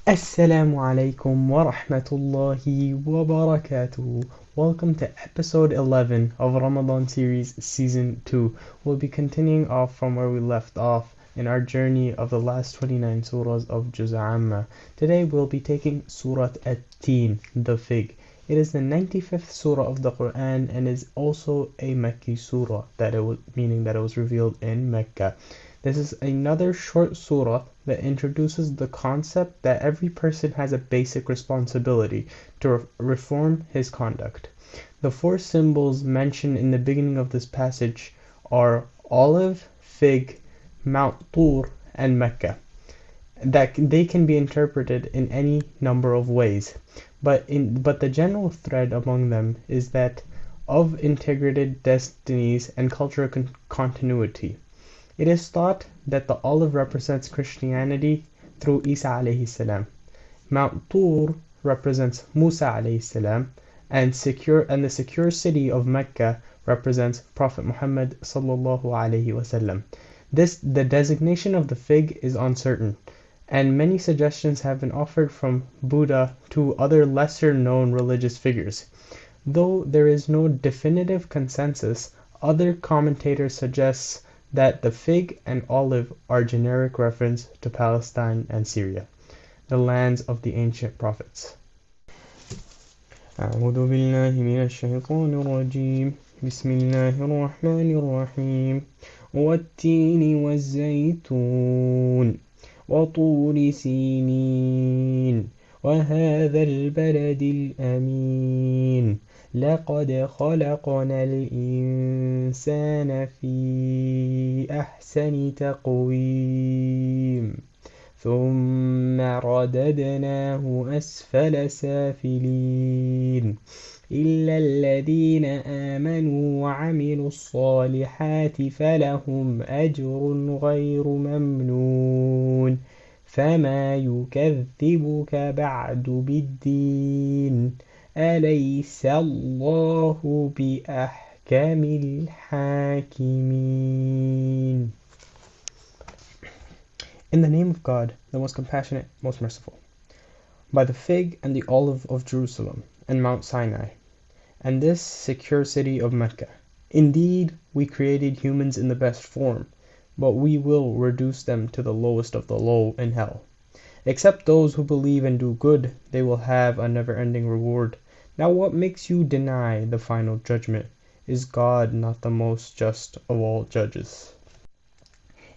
AsSalamu Alykum wa rahmatullahi wa barakatuhu. Welcome to episode 11 of Ramadan Series Season 2. We'll be continuing off from where we left off in our journey of the last 29 surahs of Juz Amma. Today we'll be taking Surah At-Teen, the fig. It is the 95th surah of the Quran and is also a Makki surah, meaning that it was revealed in Mecca. This is another short surah that introduces the concept that every person has a basic responsibility to reform his conduct. The four symbols mentioned in the beginning of this passage are olive, fig, Mount Tur, and Mecca. That they can be interpreted in any number of ways, but the general thread among them is that of integrated destinies and cultural continuity. It is thought that the olive represents Christianity through Isa alayhi salam. Mount Tur represents Musa alayhi salam, and the secure city of Mecca represents Prophet Muhammad sallallahu alayhi wasallam. The designation of the fig is uncertain, and many suggestions have been offered from Buddha to other lesser known religious figures. Though there is no definitive consensus, other commentators suggest that the fig and olive are generic reference to Palestine and Syria, the lands of the ancient prophets. أعوذ بالله من الشيطان الرجيم بسم الله الرحمن الرحيم والتين والزيتون وطور سينين وهذا البلد الأمين لقد خلقنا الإنسان في أحسن تقويم ثم رددناه أسفل سافلين إلا الذين آمنوا وعملوا الصالحات فلهم أجر غير ممنون فما يكذبك بعد بالدين أليس الله بأحكم الحاكمين. In the name of God, the most compassionate, most merciful. By the fig and the olive of Jerusalem and Mount Sinai, and this secure city of Mecca. Indeed, we created humans in the best form, but we will reduce them to the lowest of the low in hell. Except those who believe and do good, they will have a never-ending reward. Now what makes you deny the final judgment? Is God not the most just of all judges?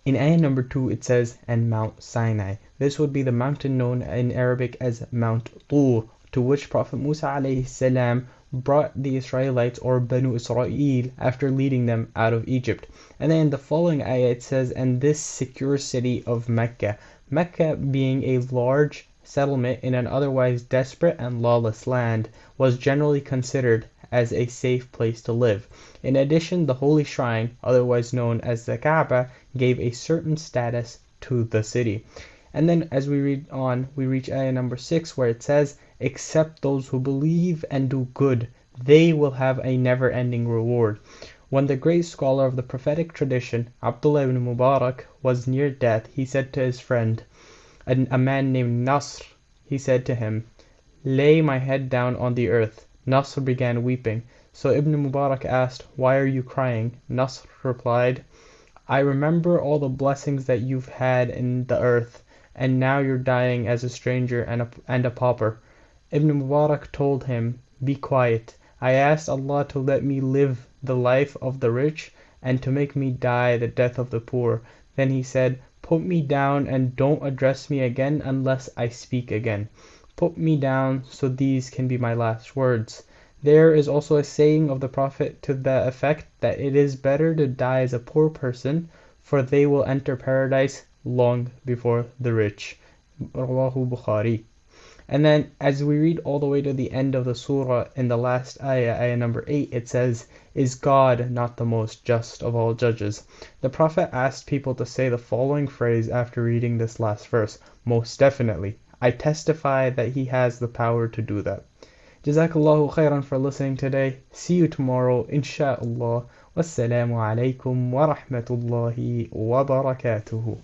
In ayah number 2 it says, and Mount Sinai. This would be the mountain known in Arabic as Mount Tur, to which Prophet Musa alayhi salam brought the Israelites or Banu Israel after leading them out of Egypt. And then in the following ayah it says, and this secure city of Mecca. Mecca being a large settlement in an otherwise desperate and lawless land, was generally considered as a safe place to live. In addition, the holy shrine, otherwise known as the Kaaba, gave a certain status to the city. And then as we read on, we reach ayah number 6 where it says, except those who believe and do good, they will have a never-ending reward. When the great scholar of the prophetic tradition, Abdullah ibn Mubarak, was near death, he said to his friend, a man named Nasr, he said to him, lay my head down on the earth. Nasr began weeping. So Ibn Mubarak asked, why are you crying? Nasr replied, I remember all the blessings that you've had in the earth, and now you're dying as a stranger and a pauper. Ibn Mubarak told him, be quiet. I asked Allah to let me live the life of the rich and to make me die the death of the poor. Then he said, put me down and don't address me again unless I speak again. Put me down so these can be my last words. There is also a saying of the Prophet to the effect that it is better to die as a poor person, for they will enter paradise long before the rich. Rawahu Bukhari. And then as we read all the way to the end of the surah, in the last ayah number 8, it says, is God not the most just of all judges? The Prophet asked people to say the following phrase after reading this last verse, most definitely. I testify that he has the power to do that. Jazakallahu khairan for listening today. See you tomorrow, Insha Allah. Wassalamu Alaykum wa rahmatullahi wa barakatuhu.